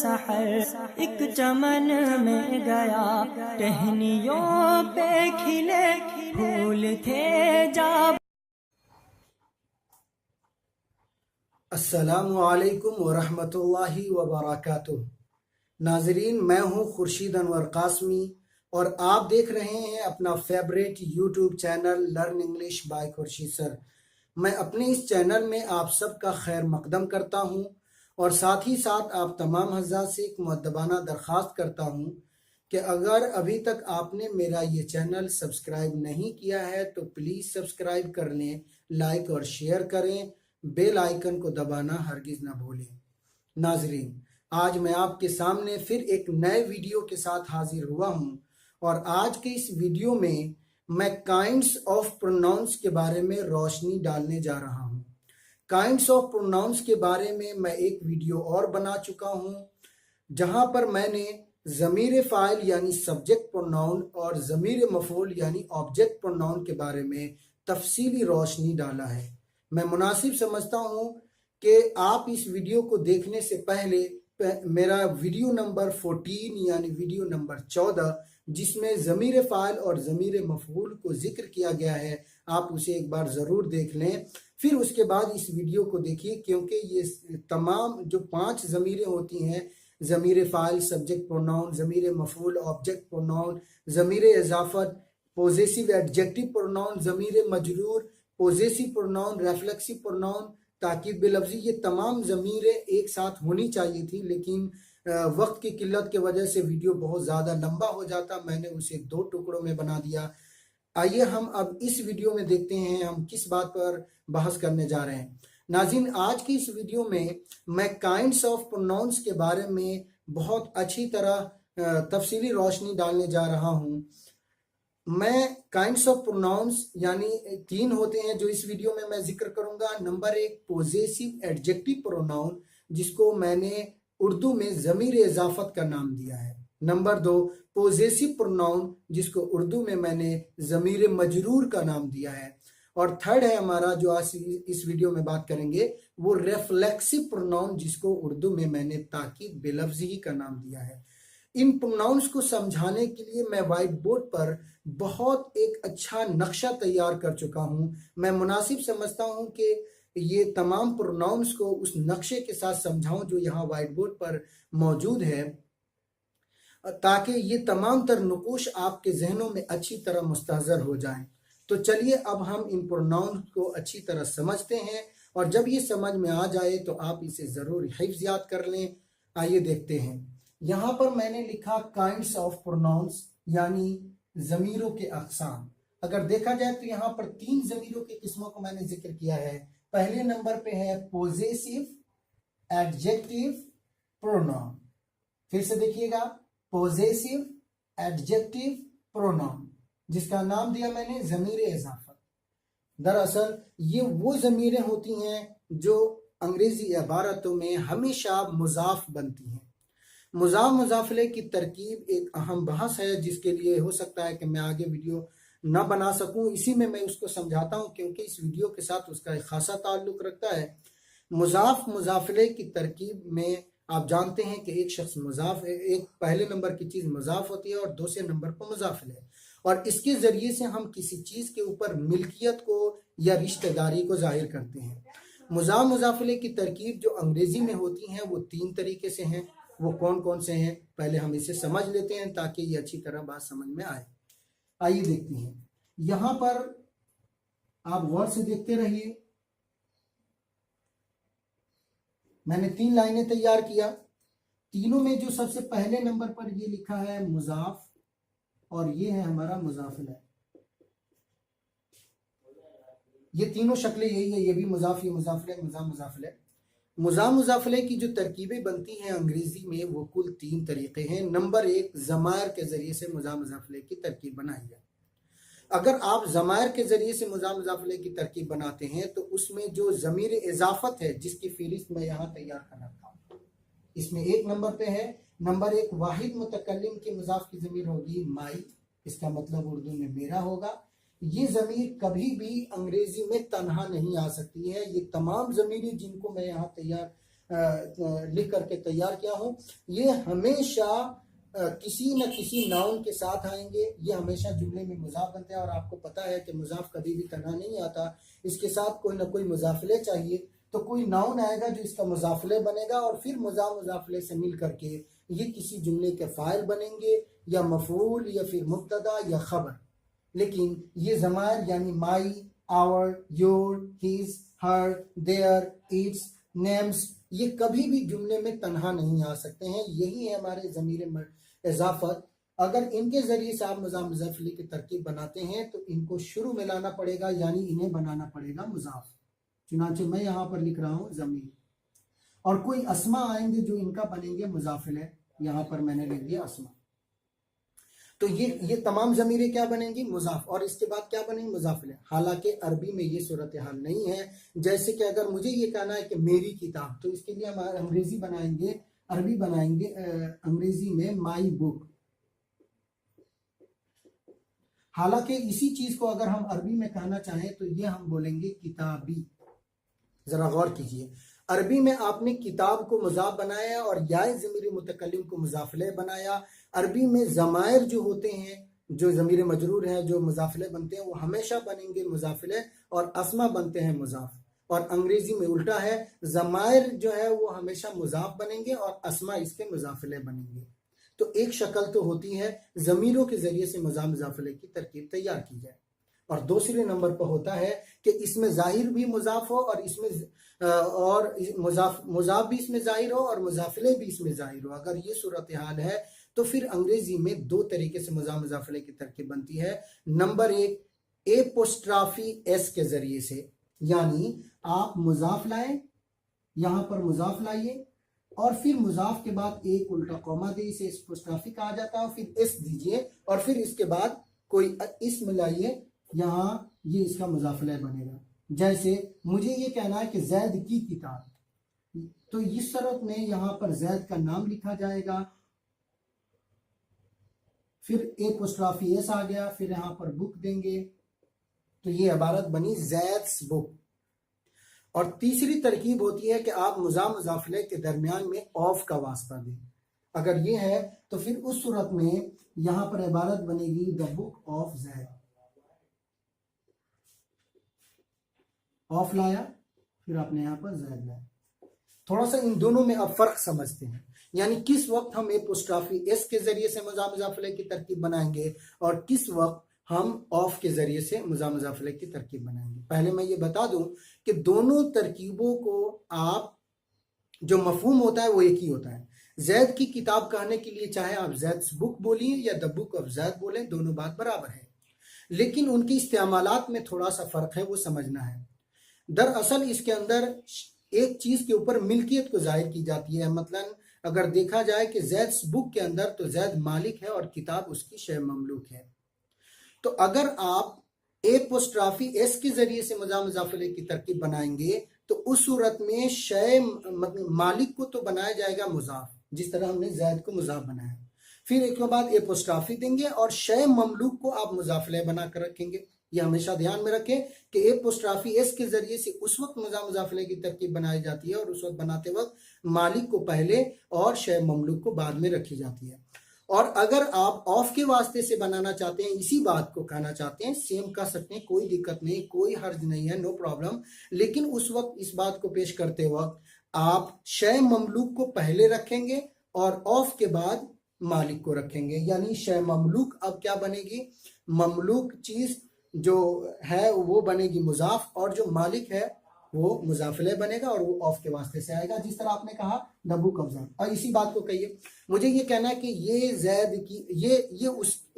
सहर एक चमन में गया, टहनियों पे खिले फूल थे जा। अस्सलामु अलैकुम वरहमतुल्लाहि वबरकातुह। नाजरीन, मैं हूं खुर्शीद अनवर कासमी और आप देख रहे हैं अपना favourite YouTube channel learn English by Khurshid sir. मैं अपने इस चैनल में आप सबका खैर मकदम करता हूं और साथ ही साथ आप तमाम हज़रात से एक मुअद्दबाना दरख्वास्त करता हूं कि अगर अभी तक आपने मेरा ये चैनल सब्सक्राइब नहीं किया है तो प्लीज़ सब्सक्राइब कर लें, लाइक और शेयर करें, बेल आइकन को दबाना हरगिज़ ना भूलें। नाजरीन, आज मैं आपके सामने फिर एक नए वीडियो के साथ हाजिर हुआ हूं और आज के इस वीडियो में मैं काइंड्स ऑफ प्रोनाउंस के बारे में रोशनी डालने जा रहा हूं। काइंड्स ऑफ प्रोनाउंस के बारे में मैं एक वीडियो और बना चुका हूं जहां पर मैंने ज़मीर फ़ाइल यानी सब्जेक्ट प्रोनाउन और ज़मीर मफ़ूल यानी ऑब्जेक्ट प्रोनाउन के बारे में तफसीली रोशनी डाला है। मैं मुनासिब समझता हूं कि आप इस वीडियो को देखने से पहले मेरा वीडियो नंबर 14 यानी वीडियो नंबर 14 जिसमें ज़मीर फ़ाइल और ज़मीर मफ़ूल को जिक्र किया गया है, आप उसे एक बार ज़रूर देख लें। फिर उसके बाद इस वीडियो को देखिए, क्योंकि ये तमाम जो 5 ज़मीरें होती हैं, ज़मीर फ़ाइल, सब्जेक्ट प्रोनाउन, ज़मीर मफ़ूल, ऑब्जेक्ट प्रोनाउन, ज़मीर इज़ाफ़त, पोजेसिव एडजेक्टिव प्रोनाउन, ज़मीर मजरूर, पोजेसिव प्रोनाउन, रेफ्लेक्सिव प्रोनाउन, ताकीद बिलफ्ज़ी, ये तमाम ज़मीरें एक साथ होनी चाहिए थी, लेकिन वक्त की किल्लत की वजह से वीडियो बहुत ज़्यादा लंबा हो जाता, मैंने उसे 2 टुकड़ों में बना दिया। आइए हम अब इस वीडियो में देखते हैं हम किस बात पर बहस करने जा रहे हैं। नाज़रीन, आज की इस वीडियो में मैं काइंड्स ऑफ प्रोनाउंस के बारे में बहुत अच्छी तरह तफसीली रोशनी डालने जा रहा हूँ। मैं काइंड्स ऑफ प्रोनाउंस यानी 3 होते हैं जो इस वीडियो में मैं जिक्र करूंगा। नंबर 1 पोजेसिव एडजेक्टिव प्रोनाउन, जिसको मैंने उर्दू में ज़मीर इज़ाफ़त का नाम दिया है। नंबर 2 पोजेसिव प्रोनाउन, जिसको उर्दू में मैंने ज़मीर मजरूर का नाम दिया है। और थर्ड है हमारा जो आज इस वीडियो में बात करेंगे वो रेफ्लेक्सिव प्रोनाउन, जिसको उर्दू में मैंने ताकीद बेलफ्ज़ी का नाम दिया है। इन प्रोनाउंस को समझाने के लिए मैं व्हाइट बोर्ड पर बहुत एक अच्छा नक्शा तैयार कर चुका हूं। मैं मुनासिब समझता हूं कि ये तमाम प्रोनाउंस को उस नक्शे के साथ समझाऊं जो यहाँ व्हाइट बोर्ड पर मौजूद है, ताकि ये तमाम तर नुकूश आपके जहनों में अच्छी तरह मुस्तहज़र हो जाएं। तो चलिए अब हम इन प्रोनाउंस को अच्छी तरह समझते हैं और जब ये समझ में आ जाए तो आप इसे ज़रूर हिफ्ज़ याद कर लें। आइए देखते हैं। यहाँ पर मैंने लिखा काइंड्स ऑफ प्रोनाउंस यानी ज़मीरों के अक़साम। अगर देखा जाए तो यहाँ पर 3 ज़मीरों की किस्मों को मैंने जिक्र किया है। पहले नंबर पे है पोजेसिव एडजेक्टिव प्रोनाउन। फिर से देखिएगा, पोजेसिव एडजेक्टिव प्रोनाउन, जिसका नाम दिया मैंने ज़मीर इज़ाफ़त। दरअसल ये वो ज़मीरें होती हैं जो अंग्रेज़ी इबारतों में हमेशा मुज़ाफ़ बनती हैं। मुज़ाफ़ मुज़ाफ़ले की तरकीब एक अहम बहस है, जिसके लिए हो सकता है कि मैं आगे वीडियो ना बना सकूं। इसी में मैं उसको समझाता हूं क्योंकि इस वीडियो के साथ उसका एक खासा ताल्लुक़ रखता है। मुज़ाफ़ मुज़ाफ़ले की तरकीब में आप जानते हैं कि एक शख्स मुज़ाफ़, एक पहले नंबर की चीज़ मुज़ाफ़ होती है और दूसरे नंबर पर मुज़ाफ़ले, और इसके ज़रिए से हम किसी चीज़ के ऊपर मिल्कियत को या रिश्तेदारी को ज़ाहिर करते हैं। मुज़ाफ़ मुज़ाफ़ले की तरकीब जो अंग्रेज़ी में होती हैं वो 3 तरीके से हैं। वो कौन कौन से हैं, पहले हम इसे समझ लेते हैं ताकि ये अच्छी तरह बात समझ में आए। आइए देखते हैं। यहाँ पर आप गौर से देखते रहिए। मैंने 3 लाइनें तैयार किया। तीनों में जो सबसे पहले नंबर पर ये लिखा है मुज़ाफ़ और ये है हमारा मुज़ाफ़िला। ये तीनों शक्लें यही है, ये भी मुज़ाफ़, ये मुज़ाफ़िला, मुज़ाफ़िला। मुज़ाफ़ मुज़ाफ़ले की जो तरकीबें बनती हैं अंग्रेज़ी में वो कुल 3 तरीक़े हैं। नंबर 1 ज़मायर के ज़रिए से मुज़ाफ़ मुज़ाफ़ले की तरकीब बनाई है। अगर आप ज़मायर के ज़रिए से मुज़ाफ़ मुज़ाफ़ले की तरकीब बनाते हैं तो उसमें जो ज़मीर इज़ाफ़त है, जिसकी फ़हरिस्त मैं यहाँ तैयार कर रखा हूँ, इसमें 1 नंबर पे है। नंबर 1 वाहिद मुतकल्लिम की मुज़ाफ़ की ज़मीर होगी माई, इसका मतलब उर्दू में मेरा होगा। ये ज़मीर कभी भी अंग्रेजी में तन्हा नहीं आ सकती है। ये तमाम ज़मीरें जिनको मैं यहाँ तैयार लिख करके तैयार किया हूँ। ये हमेशा किसी न किसी नाउन के साथ आएंगे, ये हमेशा जुमले में मुजाफ बनते हैं। और आपको पता है कि मुजाफ कभी भी तन्हा नहीं आता, इसके साथ कोई ना कोई मुजाफले चाहिए। तो कोई नाउन आएगा जो इसका मुजाफले बनेगा और फिर मुजाफले से मिल करके ये किसी जुमले के फाइल बनेंगे, या मफूल, या फिर मुब्तदा, या खबर। लेकिन ये ज़मायर यानी my, our, your, his, her, their, its, names, ये कभी भी जुमले में तन्हा नहीं आ सकते हैं। यही है हमारे ज़मीर इजाफत। अगर इनके जरिए से आप मुजाफले की तरकीब बनाते हैं तो इनको शुरू में लाना पड़ेगा, यानी इन्हें बनाना पड़ेगा मुजाफ। चुनांचे मैं यहाँ पर लिख रहा हूँ ज़मीर, और कोई अस्मा आएंगे जो इनका बनेंगे मुजाफिले। यहाँ पर मैंने लिख दिया अस्मा। तो ये तमाम ज़मीरें क्या बनेंगी? मुजाफ। और इसके बाद क्या बनेंगी? मुजाफिले। हालांकि अरबी में ये सूरत हाल नहीं है। जैसे कि अगर मुझे ये कहना है कि मेरी किताब, तो इसके लिए हम अंग्रेजी बनाएंगे, अरबी बनाएंगे अंग्रेजी में माई बुक। हालांकि इसी चीज को अगर हम अरबी में कहना चाहें तो ये हम बोलेंगे किताबी। जरा गौर कीजिए, अरबी में आपने किताब को मुजाफ बनाया और याए ज़मीर मुतकल्लिम को मुजाफले बनाया। अरबी में ज़मायर जो होते हैं, जो ज़मीर मजरूर हैं, जो मुजाफले बनते हैं, वो हमेशा बनेंगे मुजाफले और अस्मा बनते हैं मुजाफ। और अंग्रेजी में उल्टा है, ज़मायर जो है वो हमेशा मुजाफ बनेंगे और अस्मा इसके मुजाफले बनेंगे। तो एक शक्ल तो होती है ज़मीरों के जरिए से मुजाफले की तरकीब तैयार की जाए। और दूसरे नंबर पर होता है कि इसमें जाहिर भी मुजाफ हो और इसमें मुजाफ भी इसमें जाहिर हो और मुजाफिले भी इसमें जाहिर हो। अगर ये सूरत हाल है तो फिर अंग्रेजी में दो तरीके से मुजाफिले की तरकीब बनती है। नंबर एक, एपोस्ट्राफी एस के जरिए से, यानी आप मुजाफ लाएं, यहां पर मुजाफ लाइए और फिर मुजाफ के बाद एक उल्टा कौमा दे, इसे एपोस्ट्राफी कहा जाता है। फिर एस दीजिए और फिर इसके बाद कोई इसम लाइए, यहाँ ये इसका मुजाफिला बनेगा। जैसे मुझे ये कहना है कि जैद की किताब, तो इस सूरत में यहाँ पर जैद का नाम लिखा जाएगा, फिर एपोस्ट्राफी एस आ गया, फिर यहाँ पर बुक देंगे, तो ये इबारत बनी जैद्स बुक। और तीसरी तरकीब होती है कि आप मुजाफिले के दरमियान में ऑफ का वास्ता दें। अगर ये है तो फिर उस सूरत में यहाँ पर इबारत बनेगी the book of Zaid. Of लाया, फिर आपने यहाँ पर जैद लाया। थोड़ा सा इन दोनों में अब फर्क समझते हैं, यानी किस वक्त हम एपोस्ट्राफी एस के जरिए से मुजाफिले की तरकीब बनाएंगे और किस वक्त हम ऑफ के जरिए से मुजाफिले की तरकीब बनाएंगे। पहले मैं ये बता दूं कि दोनों तरकीबों को आप जो मफहूम होता है वो एक ही होता है। जैद की किताब कहने के लिए चाहे आप जैद्स बुक बोलिए या द बुक ऑफ जैद बोलें, दोनों बात बराबर है, लेकिन उनकी इस्तेमालात में थोड़ा सा फर्क है, वो समझना है। दरअसल इसके अंदर एक चीज के ऊपर मिल्कियत को जाहिर की जाती है। मतलब अगर देखा जाए कि जैद्स बुक के अंदर तो जैद मालिक है और किताब उसकी शय ममलूक है। तो अगर आप एपोस्ट्राफी एस के जरिए से मुजाफिले की तरकीब बनाएंगे तो उस सूरत में शय मालिक को तो बनाया जाएगा मुजाफ, जिस तरह हमने जैद को मुजाफ बनाया। फिर एक के बाद एपोस्ट्राफी देंगे और शय ममलूक को आप मुजाफिले बनाकर रखेंगे। ये हमेशा ध्यान में रखें कि एपोस्ट्राफी एस के जरिए से उस वक्त मुजाफिले की तरकीब बनाई जाती है और उस वक्त बनाते वक्त मालिक को पहले और शय ममलूक को बाद में रखी जाती है। और अगर आप ऑफ के वास्ते से बनाना चाहते हैं, इसी बात को कहना चाहते हैं, सेम कर सकते हैं, कोई दिक्कत नहीं, कोई हर्ज नहीं है, नो प्रॉब्लम। लेकिन उस वक्त इस बात को पेश करते वक्त आप शय ममलूक को पहले रखेंगे और ऑफ के बाद मालिक को रखेंगे। यानी शय ममलूक अब क्या बनेगी? ममलूक चीज जो है वो बनेगी मुजाफ और जो मालिक है वो मुजाफिले बनेगा और वो ऑफ के वास्ते से आएगा, जिस तरह आपने कहा द बुक ऑफ जैद। और इसी बात को कहिए, मुझे ये कहना है कि ये जैद की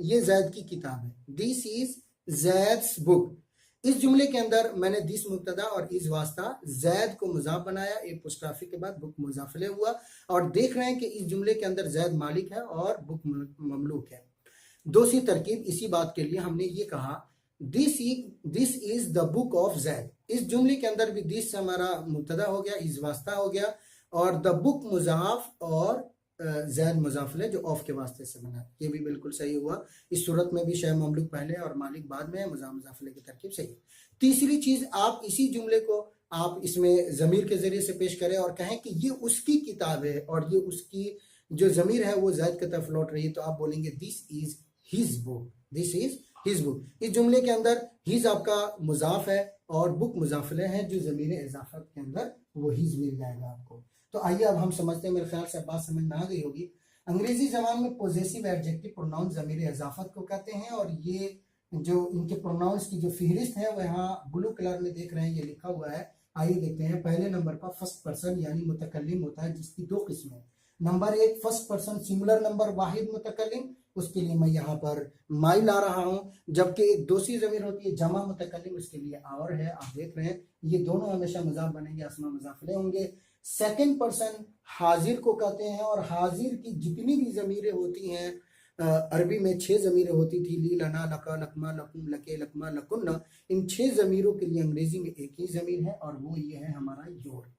ये जैद की किताब है, दिस इज जैद्स बुक। इस जुमले के अंदर मैंने दिस मुब्तदा और इस वास्ता जैद को मुजाफ बनाया, एपोस्ट्राफी के बाद बुक मुजाफिले हुआ, और देख रहे हैं कि इस जुमले के अंदर जैद मालिक है और बुक ममलूक है। दूसरी तरकीब इसी बात के लिए हमने ये कहा this is the book of Zaid. इस जुमले के अंदर भी दिस हमारा मुब्तदा हो गया, इस वास्ता हो गया, और द बुक मुजाफ और जैद मुजाफिले जो ऑफ के वास्ते से बना, ये भी बिल्कुल सही हुआ। इस सूरत में भी शय ममलूक पहले और मालिक बाद में है, मुजाफिले की तरकीब सही है। तीसरी चीज, आप इसी जुमले को आप इसमें ज़मीर के ज़रिए से पेश करें और कहें कि ये उसकी किताब है और ये उसकी जो ज़मीर है वो ज़ायद की तरफ लौट रही है, तो आप बोलेंगे this is his book, this is his book. इस जुमले के अंदर हिज आपका मुजाफ है और बुक मुजाफिले है, जो ज़मीर इजाफत के अंदर वो हिज मिल जाएगा आपको। तो आइए अब हम समझते हैं, मेरे ख्याल से बात समझ में आ गई होगी। अंग्रेजी जबान में पॉजेसिव एडजेक्टिव प्रोनाउन ज़मीर इजाफत को कहते हैं और ये जो इनके प्रोनाउंस की जो फहरिस्त है वो यहाँ ब्लू कलर में देख रहे हैं, ये लिखा हुआ है। आइए देखते हैं। पहले नंबर पर फर्स्ट पर्सन यानी मुतकल्लिम होता है, जिसकी दो किस्में हैं। नंबर एक फर्स्ट पर्सन सिंगुलर नंबर वाहिद मुतकल्लिम, उसके लिए मैं यहाँ पर माई ला रहा हूँ, जबकि एक दूसरी ज़मीर होती है जमा मुतकल्लिम, उसके लिए आवर है। आप देख रहे हैं ये दोनों हमेशा मजाफ बनेंगे, अस्मा मुजाफिले होंगे। सेकंड पर्सन हाजिर को कहते हैं और हाजिर की जितनी भी ज़मीरें होती हैं, अरबी में 6 ज़मीरें होती थी, ली, लना, लका, लकमा, लकुम, लके, लकमा, लकुन्ना। इन 6 ज़मीरों के लिए अंग्रेजी में एक ही ज़मीर है और वो ये है हमारा योर।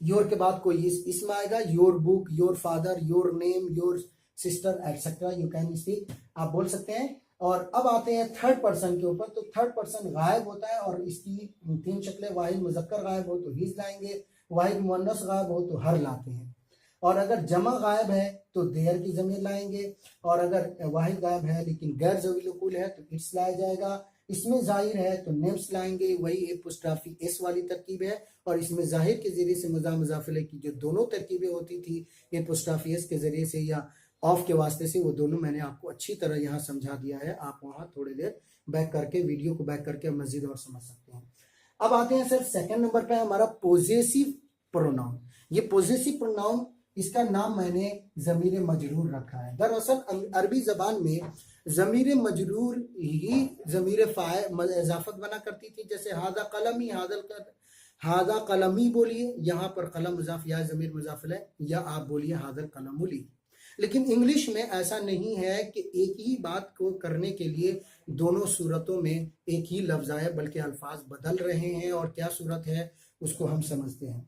योर के बाद कोई इसम आएगा, your book, your father, your name, your sister etcetera, you can speak, आप बोल सकते हैं। और अब आते हैं थर्ड पर्सन के ऊपर। तो थर्ड पर्सन गायब होता है और इसकी 3 शक्लें, वाहिद मुज़क्कर गायब हो तो हिज लाएंगे, वाहिद मुअन्नस गायब हो तो हर लाते हैं, और अगर जमा गायब है तो देयर की ज़मीर लाएंगे, और अगर वाहिद गायब है लेकिन गैर ज़वील उकूल है तो इट्स लाया जाएगा। इसमें जाहिर है तो नेम्स लाएंगे, वही एपोस्ट्राफी एस वाली तरकीब है। और इसमें जाहिर के जरिए से मुजाफिले की जो दोनों तरकीबें होती थी, एपोस्ट्राफी एस के जरिए से या ऑफ के वास्ते से, वो दोनों मैंने आपको अच्छी तरह यहाँ समझा दिया है। आप वहाँ थोड़ी देर बैक करके, वीडियो को बैक करके मजीद और समझ सकते हैं। अब आते हैं सर सेकंड नंबर पे हमारा पॉजेसिव प्रोनाउन। ये पॉजेसिव प्रोनाउन, इसका नाम मैंने ज़मीर मजरूर रखा है। दरअसल अरबी ज़बान में ज़मीर मजरूर ही ज़मीर इजाफत बना करती थी। जैसे हादा कलमी, हादा कलमी बोलिए, यहाँ पर कलम मुजाफ या ज़मीर मुजाफिल है, या आप बोलिए हादल कलमुली। लेकिन इंग्लिश में ऐसा नहीं है कि एक ही बात को करने के लिए दोनों सूरतों में एक ही लफ्ज़ आए, बल्कि अल्फाज बदल रहे हैं, और क्या सूरत है उसको हम समझते हैं।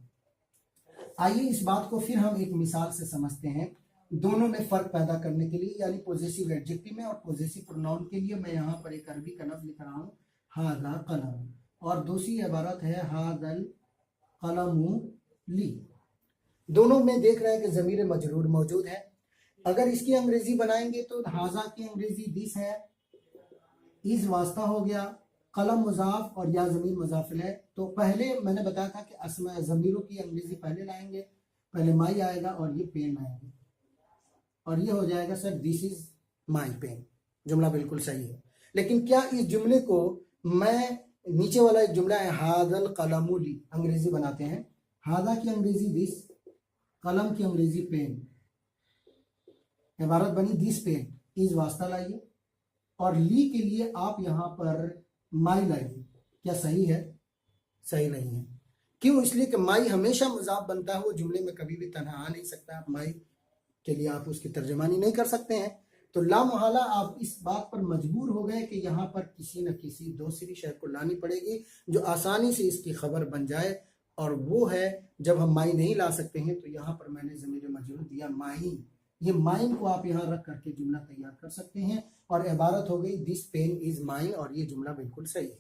आइए इस बात को फिर हम एक मिसाल से समझते हैं, दोनों में फ़र्क पैदा करने के लिए, यानी पॉजेसिव एडजेक्टिव में और पॉजेसिव प्रोनाउन के लिए। मैं यहाँ पर एक अरबी का लफ्ज़ लिख रहा हूँ, हादा कलम, और दूसरी इबारत है हादल कलमु ली। दोनों में देख रहे हैं कि ज़मीर मजरूर मौजूद है। अगर इसकी अंग्रेजी बनाएंगे तो हाजा की अंग्रेजी दिस है, इस वास्ता हो गया, कलम मुजाफ और या ज़मीर मुजाफिल है। तो पहले मैंने बताया था कि अस्मा ज़मीरों की अंग्रेजी पहले लाएंगे, पहले माई आएगा और ये पेन आएंगे, और ये हो जाएगा sir this is my pen. जुमला बिल्कुल सही है। लेकिन क्या इस जुमले को मैं, नीचे वाला एक जुमला है हादल कलमुली, अंग्रेजी बनाते हैं, हादा की अंग्रेजी दिस, कलम की अंग्रेजी पेन, इबारत बनी दिस पेन, इस वास्ता लाइए, और ली के लिए आप यहाँ पर माई लाइए। क्या सही है? सही नहीं है। क्यों? इसलिए कि माई हमेशा मुजाफ बनता है, वो जुमले में कभी भी तन्हा आ नहीं सकता। आप माई के लिए आप उसकी तर्जमानी नहीं कर सकते हैं। तो लामुहाला आप इस बात पर मजबूर हो गए कि यहाँ पर किसी न किसी दूसरी शय को लानी पड़ेगी जो आसानी से इसकी खबर बन जाए, और वो है जब हम माई नहीं ला सकते हैं तो यहाँ पर मैंने ज़मीर मजरूर दिया माइन। ये माइन को आप यहाँ रख करके जुमला तैयार कर सकते हैं, और इबारत हो गई दिस पेन इज माइन, और ये जुमला बिल्कुल सही है।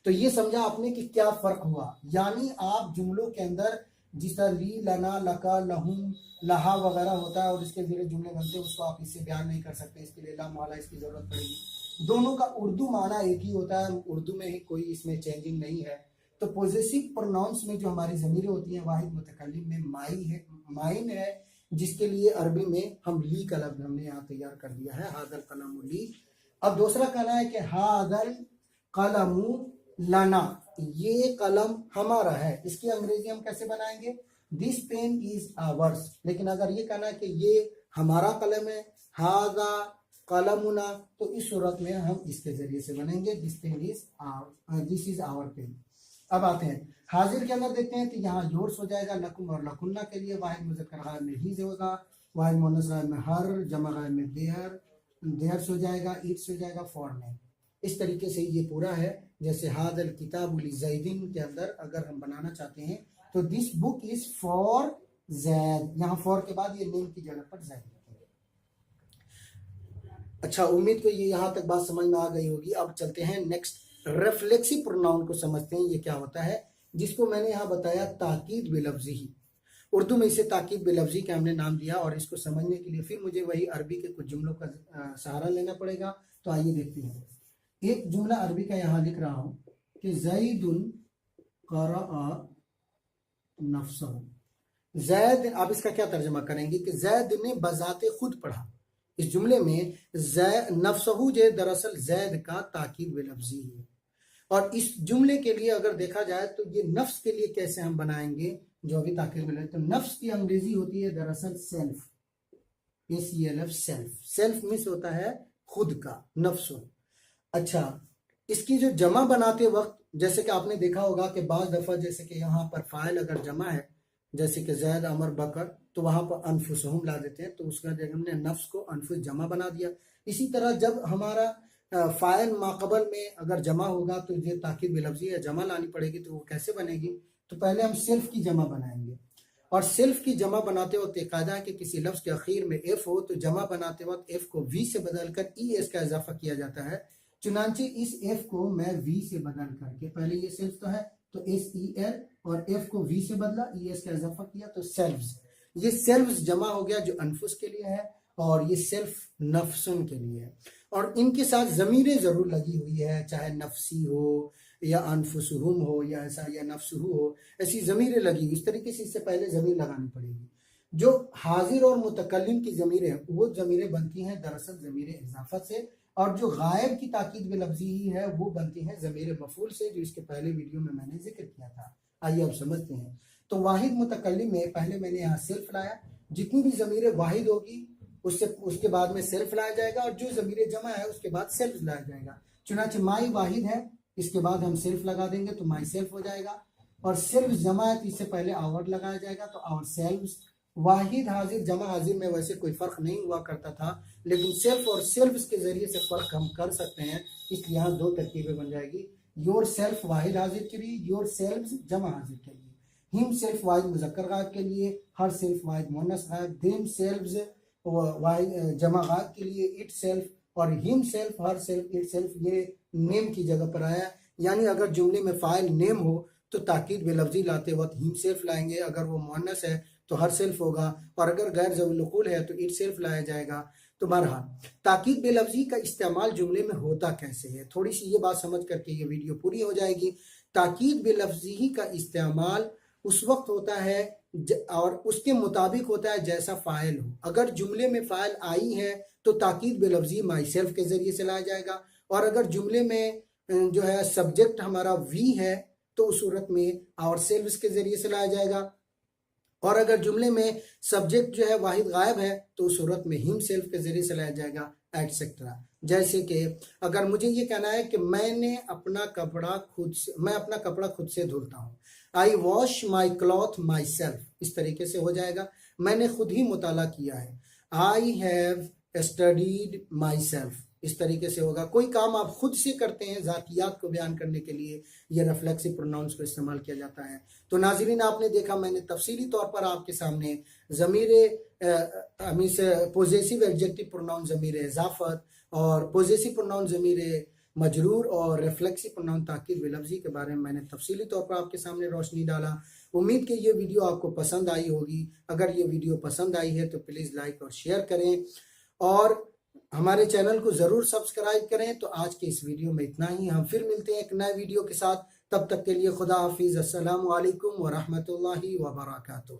तो ये समझा आपने कि क्या फ़र्क हुआ। यानी आप जुमलों के अंदर जिस तरह ली, लना, लका, लहुम, लहा वगैरह होता है और इसके ज़रिए जुमले बनते हैं, उसको आप इससे बयान नहीं कर सकते। इसके लिए ला मुआला इसकी ज़रूरत पड़ेगी। दोनों का उर्दू माना एक ही होता है, उर्दू में ही कोई इसमें चेंजिंग नहीं है। तो पॉजेसिव प्रोनाउंस में जो हमारी ज़मीरें होती हैं, वाहिद मुतकल्लिम में माई है, माइन है, जिसके लिए अरबी में हम ली का लफ्ज़ हमने यहाँ तैयार कर दिया है, हादल कलमु ली। अब दूसरा कहना है कि हादल कलमु लना, ये कलम हमारा है। इसकी अंग्रेजी हम कैसे बनाएंगे? This pen is ours. लेकिन अगर ये कहना है कि ये हमारा कलम है, हादा कलमुना, तो इस सूरत में हम इसके जरिए से बनेंगे this pen is our, this is our pen. अब आते हैं हाजिर के अंदर, देखते हैं तो यहाँ योर्स हो जाएगा, लकुम और लकुन्ना के लिए वाहिद मुज़क्कर गायब में हीज होगा, वाहिद मुअन्नस गायब में हर, जमा गायब में देहर, देहर्स हो जाएगा, ईट्स हो जाएगा, फॉर में। इस तरीके से ये पूरा है। जैसे हादल किताब ज़ैदिन के अंदर अगर हम बनाना चाहते हैं तो दिस बुक इज फॉर ज़ैद, यहाँ फॉर के बाद ये नेम की जगह पर ज़ैद लिखेंगे। अच्छा, उम्मीद को ये यहाँ तक बात समझ में आ गई होगी। अब चलते हैं नेक्स्ट रिफ्लेक्सिव प्रोनाउन को समझते हैं। ये क्या होता है, जिसको मैंने यहाँ बताया ताकीद बेलफ्जी ही, उर्दू में इसे ताकीद बेलफ्जी का हमने नाम दिया। और इसको समझने के लिए फिर मुझे वही अरबी के कुछ जुमलों का सहारा लेना पड़ेगा। तो आइए देखते हैं। एक जुमला अरबी का यहाँ लिख रहा हूँ कि ज़ैदुन क़रअ नफ्सहु। जैद, आप इसका क्या तर्जमा करेंगे कि जैद ने बजाते खुद पढ़ा। इस जुमले में नफ्सहु जो दरअसल जैद का ताकीद बेलफ्जी है। और इस जुमले के लिए अगर देखा जाए तो ये नफ्स के लिए कैसे हम बनाएंगे, जो अभी ताकीद बेलफ्जी, तो नफ्स की अंग्रेजी होती है दरअसल self, SELF, self. Self means होता है खुद का, नफ्स। अच्छा, इसकी जो जमा बनाते वक्त जैसे कि आपने देखा होगा कि बाज दफा जैसे कि यहाँ पर फाइल अगर जमा है, जैसे कि जैद अमर बकर, तो वहां पर अनफुसहुम ला देते हैं, तो उसका जगह हमने नफ्स को अनफुस जमा बना दिया। इसी तरह जब हमारा फाइल माकबल में अगर जमा होगा तो ये ताकीद बेलफ्जी या जमा लानी पड़ेगी। तो वो कैसे बनेगी, तो पहले हम सेल्फ की जमा बनाएंगे। और सेल्फ की जमा बनाते वक्त एक कायदा है कि किसी लफ्ज के आखिर में एफ हो तो जमा बनाते वक्त एफ को वी से बदलकर ES का इजाफा किया जाता है। चुनांचे इस एफ को मैं वी से बदल करके, पहले ये सेल्फ तो है तो SEL, और एफ को वी से बदला, ES का इजाफा किया तो सेल्फ्स। ये सेल्फ्स जमा हो गया जो अनफुस के लिए है, और ये सेल्फ नफ्सुन के लिए है। और इनके साथ ज़मीरें जरूर लगी हुई है, चाहे नफसी हो या अनफुसहुम हो या ऐसा, या नफ्सहु हो, ऐसी ज़मीरें लगी हुई। इस तरीके से इससे पहले ज़मीर लगानी पड़ेगी। जो हाजिर और मुतकल्लिम की ज़मीरें हैं वो ज़मीरें बनती हैं दरअसल ज़मीर इजाफत से, और जो गायब की ताकीद बेलफ्जी ही है वो बनती है ज़मीर मफूल से, जो इसके पहले वीडियो में मैंने जिक्र किया था। आइए अब समझते हैं। तो वाहिद मुतकल्लिम में पहले मैंने यहाँ सेल्फ लाया, जितनी भी ज़मीरें वाहिद होगी उसके बाद में सेल्फ लाया जाएगा, और जो ज़मीरें जमा है उसके बाद सेल्फ लाया जाएगा। चुनांचे माई वाहिद है, इसके बाद हम सेल्फ लगा देंगे तो माई सेल्फ हो जाएगा। और सेल्फ जमा है तो इससे पहले आवर लगाया जाएगा तो आवर सेल्फ। वाहिद हाजिर जमा हाजिर में वैसे कोई फर्क नहीं हुआ करता था, लेकिन सेल्फ और सेल्फ के जरिए से फर्क हम कर सकते हैं, इसलिए यहाँ दो तरकीबें बन जाएगी। योर सेल्फ वाहिद हाजिर के लिए, योर सेल्फ जमा हाजिर के लिए। हिम सेल्फ वाहिद मुजक्कर गायब के लिए, हर सेल्फ वाहिद मुन्नस गायब। देम सेल्फ वाहिद जमा गायब के लिए, इट सेल्फ, और him self, her self, it self ये नेम की जगह पर आया। यानी अगर जुमले में फाइल नेम हो तो ताकीद बेलफ्जी लाते वक्त हिम सेल्फ लाएंगे, अगर वो मुअन्नस है तो हर सेल्फ होगा, और अगर गैर ज़वील उक़ूल है तो इट सेल्फ लाया जाएगा। तो बहरहाल ताकीद बेलफ्जी का इस्तेमाल जुमले में होता कैसे है, थोड़ी सी ये बात समझ करके ये वीडियो पूरी हो जाएगी। ताकीद बेलफ्जी का इस्तेमाल उस वक्त होता है और उसके मुताबिक होता है जैसा फाइल हो। अगर जुमले में फाइल आई है तो ताकीद बेलफ्जी माई सेल्फ के जरिए से लाया जाएगा, और अगर जुमले में जो है सब्जेक्ट हमारा वी है तो उस सूरत में आवर सेल्फ के जरिए से लाया जाएगा, और अगर जुमले में सब्जेक्ट जो है वाहिद गायब है तो उस सूरत में हिम सेल्फ के जरिए से लाया जाएगा, एटसेट्रा। जैसे कि अगर मुझे ये कहना है कि मैं अपना कपड़ा खुद से धुलता हूँ, I wash my cloth myself, इस तरीके से हो जाएगा, मैंने खुद ही मुताला किया है। I have studied my self, इस तरीके से होगा। कोई काम आप खुद से करते हैं ज़ातियात को बयान करने के लिए ये रिफ्लेक्सिव प्रोनाउंस को इस्तेमाल किया जाता है। तो नाज़रीन, आपने देखा मैंने तफसीली तौर पर आपके सामने पोजेसिव एडजेक्टिव प्रोनाउन ज़मीर इजाफत और पोजेसिव प्रोनाउन ज़मीर मजरूर और रिफ्लेक्सिव प्रोनाउन ताकीद बेलफ्जी के बारे में मैंने तफसीली तौर पर आपके सामने रोशनी डाला। उम्मीद कि ये वीडियो आपको पसंद आई होगी। अगर ये वीडियो पसंद आई है तो प्लीज़ लाइक और शेयर करें, और हमारे चैनल को ज़रूर सब्सक्राइब करें। तो आज के इस वीडियो में इतना ही, हम फिर मिलते हैं एक नए वीडियो के साथ। तब तक के लिए खुदा हाफिज़, अस्सलामु अलैकुम व रहमतुल्लाहि व बरकातुहू।